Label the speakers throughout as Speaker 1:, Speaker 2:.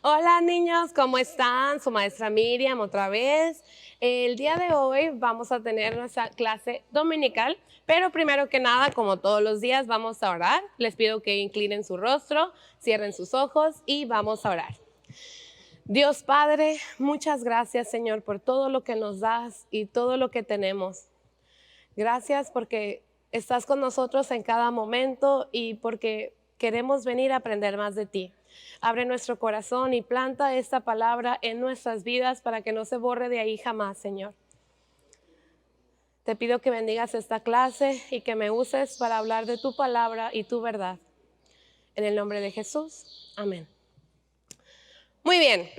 Speaker 1: Hola niños, ¿cómo están? Su maestra Miriam otra vez. El día de hoy vamos a tener nuestra clase dominical, pero primero que nada, como todos los días, vamos a orar. Les pido que inclinen su rostro, cierren sus ojos y vamos a orar. Dios Padre, muchas gracias Señor por todo lo que nos das y todo lo que tenemos. Gracias porque estás con nosotros en cada momento y porque queremos venir a aprender más de ti. Abre nuestro corazón y planta esta palabra en nuestras vidas para que no se borre de ahí jamás, Señor. Te pido que bendigas esta clase y que me uses para hablar de tu palabra y tu verdad. En el nombre de Jesús, amén. Muy bien,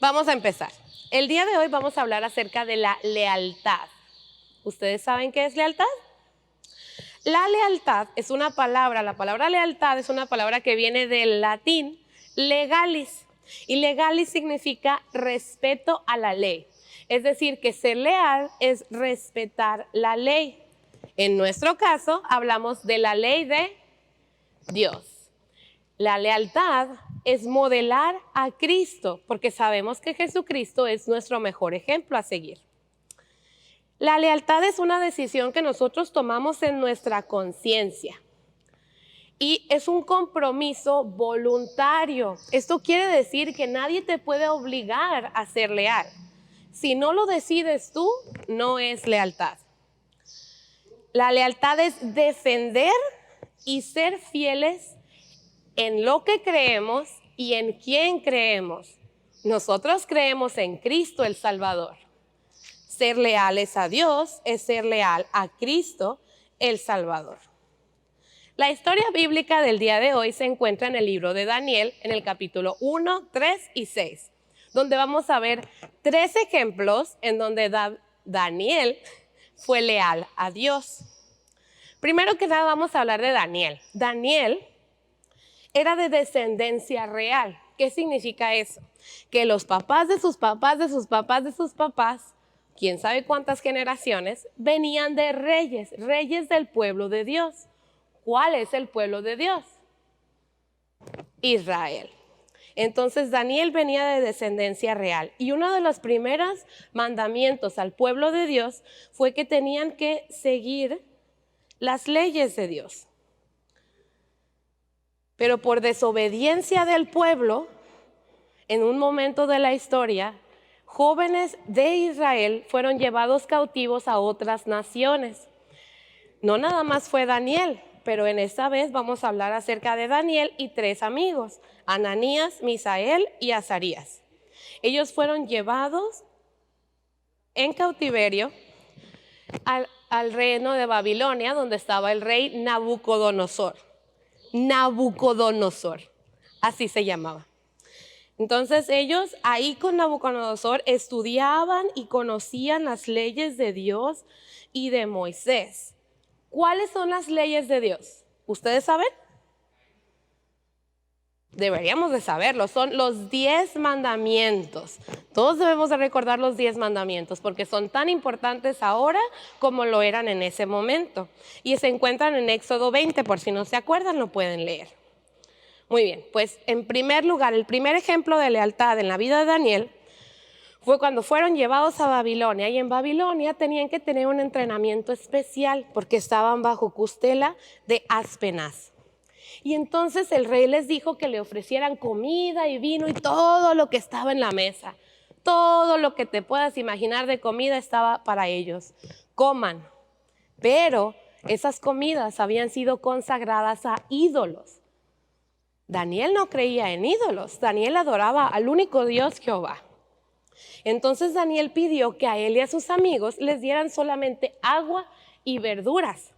Speaker 1: vamos a empezar. El día de hoy vamos a hablar acerca de la lealtad. ¿Ustedes saben qué es lealtad? La lealtad es una palabra, la palabra lealtad es una palabra que viene del latín legalis. Y legalis significa respeto a la ley. Es decir, que ser leal es respetar la ley. En nuestro caso, hablamos de la ley de Dios. La lealtad es modelar a Cristo, porque sabemos que Jesucristo es nuestro mejor ejemplo a seguir. La lealtad es una decisión que nosotros tomamos en nuestra conciencia y es un compromiso voluntario. Esto quiere decir que nadie te puede obligar a ser leal. Si no lo decides tú, no es lealtad. La lealtad es defender y ser fieles en lo que creemos y en quién creemos. Nosotros creemos en Cristo el Salvador. Ser leales a Dios es ser leal a Cristo el Salvador. La historia bíblica del día de hoy se encuentra en el libro de Daniel, en el capítulo 1, 3 y 6, donde vamos a ver 3 ejemplos en donde Daniel fue leal a Dios. Primero que nada vamos a hablar de Daniel. Daniel era de descendencia real. ¿Qué significa eso? Que los papás de sus papás, de sus papás, de sus papás, quién sabe cuántas generaciones, venían de reyes, reyes del pueblo de Dios. ¿Cuál es el pueblo de Dios? Israel. Entonces Daniel venía de descendencia real y uno de los primeros mandamientos al pueblo de Dios fue que tenían que seguir las leyes de Dios. Pero por desobediencia del pueblo, en un momento de la historia, jóvenes de Israel fueron llevados cautivos a otras naciones. No nada más fue Daniel, pero en esta vez vamos a hablar acerca de Daniel y 3 amigos, Ananías, Misael y Azarías. Ellos fueron llevados en cautiverio al reino de Babilonia, donde estaba el rey Nabucodonosor. Nabucodonosor, así se llamaba. Entonces ellos ahí con Nabucodonosor estudiaban y conocían las leyes de Dios y de Moisés. ¿Cuáles son las leyes de Dios? ¿Ustedes saben? Deberíamos de saberlo, son los 10 mandamientos. Todos debemos de recordar los 10 mandamientos porque son tan importantes ahora como lo eran en ese momento. Y se encuentran en Éxodo 20, por si no se acuerdan, lo pueden leer. Muy bien, pues en primer lugar, el primer ejemplo de lealtad en la vida de Daniel fue cuando fueron llevados a Babilonia, y en Babilonia tenían que tener un entrenamiento especial porque estaban bajo custela de Aspenaz. Y entonces el rey les dijo que le ofrecieran comida y vino y todo lo que estaba en la mesa. Todo lo que te puedas imaginar de comida estaba para ellos. Coman. Pero esas comidas habían sido consagradas a ídolos. Daniel no creía en ídolos. Daniel adoraba al único Dios, Jehová. Entonces Daniel pidió que a él y a sus amigos les dieran solamente agua y verduras.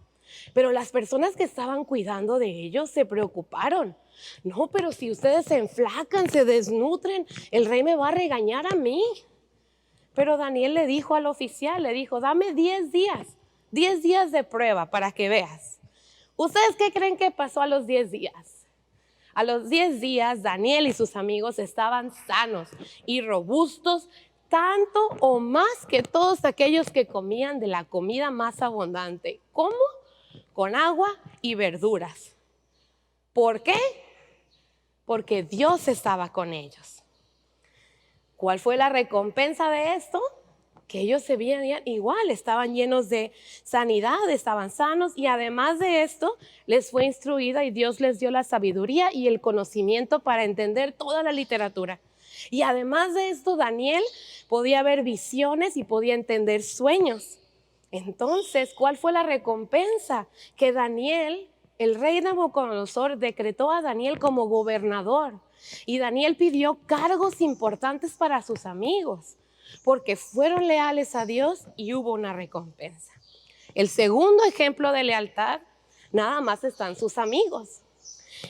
Speaker 1: Pero las personas que estaban cuidando de ellos se preocuparon. No, pero si ustedes se enflacan, se desnutren, el rey me va a regañar a mí. Pero Daniel le dijo al oficial, le dijo, dame 10 días de prueba para que veas. ¿Ustedes qué creen que pasó a los 10 días? A los 10 días, Daniel y sus amigos estaban sanos y robustos, tanto o más que todos aquellos que comían de la comida más abundante. ¿Cómo? Con agua y verduras. ¿Por qué? Porque Dios estaba con ellos. ¿Cuál fue la recompensa de esto? Que ellos se veían igual, estaban llenos de sanidad, estaban sanos, y además de esto les fue instruida y Dios les dio la sabiduría y el conocimiento para entender toda la literatura. Y además de esto, Daniel podía ver visiones y podía entender sueños. Entonces, ¿cuál fue la recompensa? Que Daniel, el rey Nabucodonosor, decretó a Daniel como gobernador. Y Daniel pidió cargos importantes para sus amigos, porque fueron leales a Dios y hubo una recompensa. El segundo ejemplo de lealtad, nada más están sus amigos.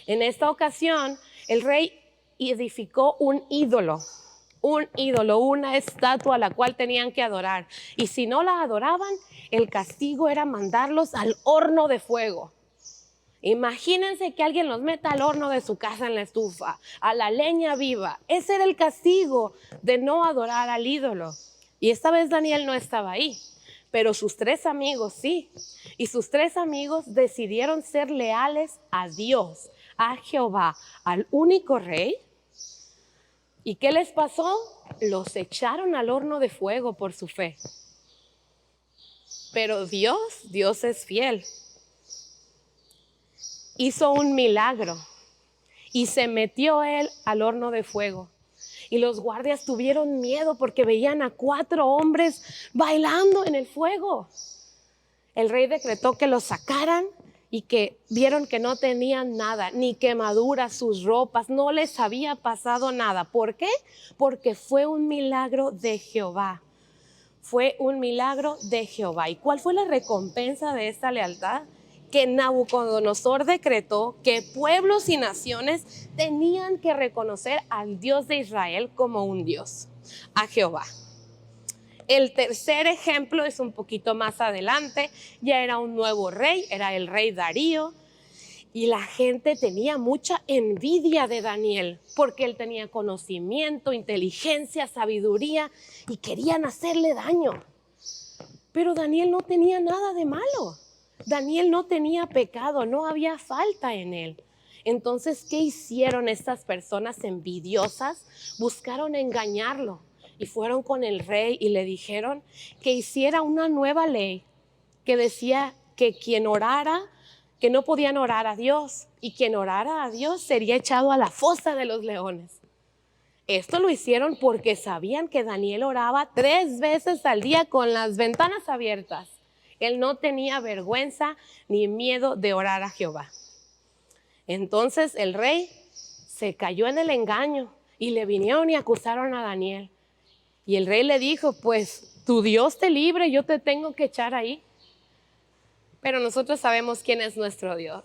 Speaker 1: En esta ocasión, el rey edificó un ídolo, una estatua a la cual tenían que adorar. Y si no la adoraban, el castigo era mandarlos al horno de fuego. Imagínense que alguien los meta al horno de su casa en la estufa, a la leña viva. Ese era el castigo de no adorar al ídolo. Y esta vez Daniel no estaba ahí, pero sus 3 amigos sí. Y sus 3 amigos decidieron ser leales a Dios, a Jehová, al único rey. ¿Y qué les pasó? Los echaron al horno de fuego por su fe. Pero Dios es fiel. Hizo un milagro y se metió él al horno de fuego. Y los guardias tuvieron miedo porque veían a 4 hombres bailando en el fuego. El rey decretó que los sacaran y que vieron que no tenían nada, ni quemaduras, sus ropas, no les había pasado nada. ¿Por qué? Porque fue un milagro de Jehová. Fue un milagro de Jehová. ¿Y cuál fue la recompensa de esta lealtad? Que Nabucodonosor decretó que pueblos y naciones tenían que reconocer al Dios de Israel como un Dios, a Jehová. El tercer ejemplo es un poquito más adelante, ya era un nuevo rey, era el rey Darío, y la gente tenía mucha envidia de Daniel, porque él tenía conocimiento, inteligencia, sabiduría, y querían hacerle daño. Pero Daniel no tenía nada de malo. Daniel no tenía pecado, no había falta en él. Entonces, ¿qué hicieron estas personas envidiosas? Buscaron engañarlo y fueron con el rey y le dijeron que hiciera una nueva ley que decía que quien orara, que no podían orar a Dios, y quien orara a Dios sería echado a la fosa de los leones. Esto lo hicieron porque sabían que Daniel oraba 3 veces al día con las ventanas abiertas. Él no tenía vergüenza ni miedo de orar a Jehová. Entonces el rey se cayó en el engaño y le vinieron y acusaron a Daniel. Y el rey le dijo, pues tu Dios te libre, yo te tengo que echar ahí. Pero nosotros sabemos quién es nuestro Dios.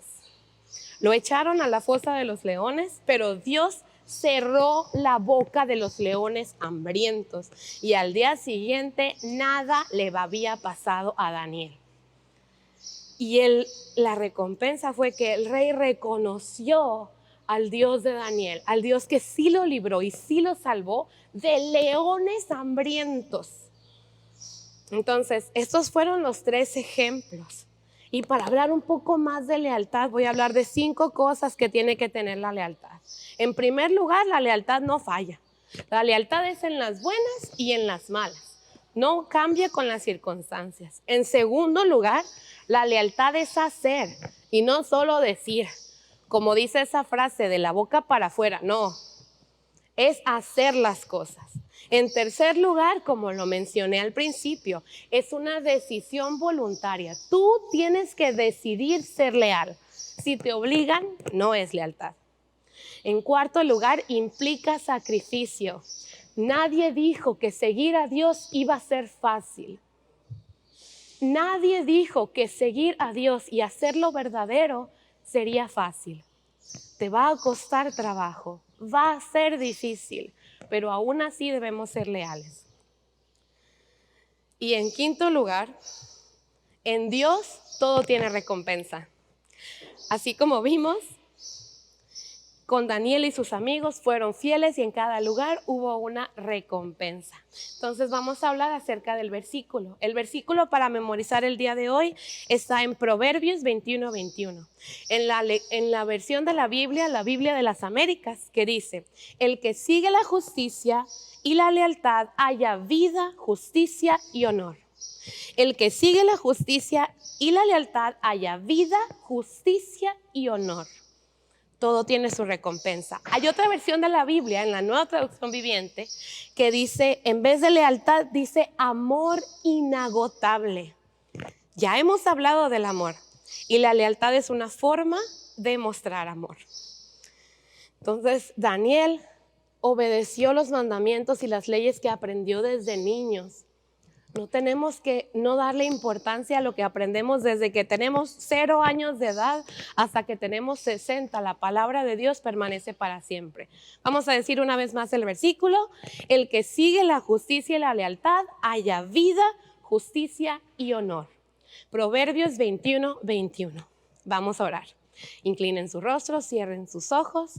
Speaker 1: Lo echaron a la fosa de los leones, pero Dios cerró la boca de los leones hambrientos, y al día siguiente nada le había pasado a Daniel. Y la recompensa fue que el rey reconoció al Dios de Daniel, al Dios que sí lo libró y sí lo salvó de leones hambrientos. Entonces, estos fueron los 3 ejemplos. Y para hablar un poco más de lealtad, voy a hablar de 5 cosas que tiene que tener la lealtad. En primer lugar, la lealtad no falla. La lealtad es en las buenas y en las malas. No cambia con las circunstancias. En segundo lugar, la lealtad es hacer y no solo decir. Como dice esa frase, de la boca para afuera. No, es hacer las cosas. En tercer lugar, como lo mencioné al principio, es una decisión voluntaria. Tú tienes que decidir ser leal. Si te obligan, no es lealtad. En cuarto lugar, implica sacrificio. Nadie dijo que seguir a Dios iba a ser fácil. Nadie dijo que seguir a Dios y hacerlo verdadero sería fácil. Te va a costar trabajo, va a ser difícil, pero aún así debemos ser leales. Y en quinto lugar, en Dios todo tiene recompensa. Así como vimos, con Daniel y sus amigos fueron fieles y en cada lugar hubo una recompensa. Entonces vamos a hablar acerca del versículo. El versículo para memorizar el día de hoy está en Proverbios 21:21. En la versión de la Biblia de las Américas, que dice: el que sigue la justicia y la lealtad halla vida, justicia y honor. El que sigue la justicia y la lealtad halla vida, justicia y honor. Todo tiene su recompensa. Hay otra versión de la Biblia, en la Nueva Traducción Viviente, que dice, en vez de lealtad, dice amor inagotable. Ya hemos hablado del amor y la lealtad es una forma de mostrar amor. Entonces, Daniel obedeció los mandamientos y las leyes que aprendió desde niños. No tenemos que no darle importancia a lo que aprendemos desde que tenemos 0 años de edad hasta que tenemos 60. La palabra de Dios permanece para siempre. Vamos a decir una vez más el versículo: el que sigue la justicia y la lealtad halla vida, justicia y honor. Proverbios 21:21. Vamos a orar. Inclinen su rostro, cierren sus ojos.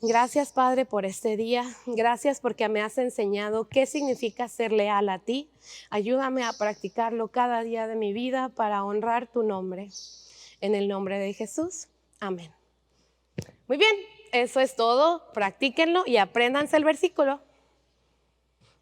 Speaker 1: Gracias, Padre, por este día. Gracias porque me has enseñado qué significa ser leal a ti. Ayúdame a practicarlo cada día de mi vida para honrar tu nombre. En el nombre de Jesús. Amén. Muy bien, eso es todo. Practíquenlo y apréndanse el versículo.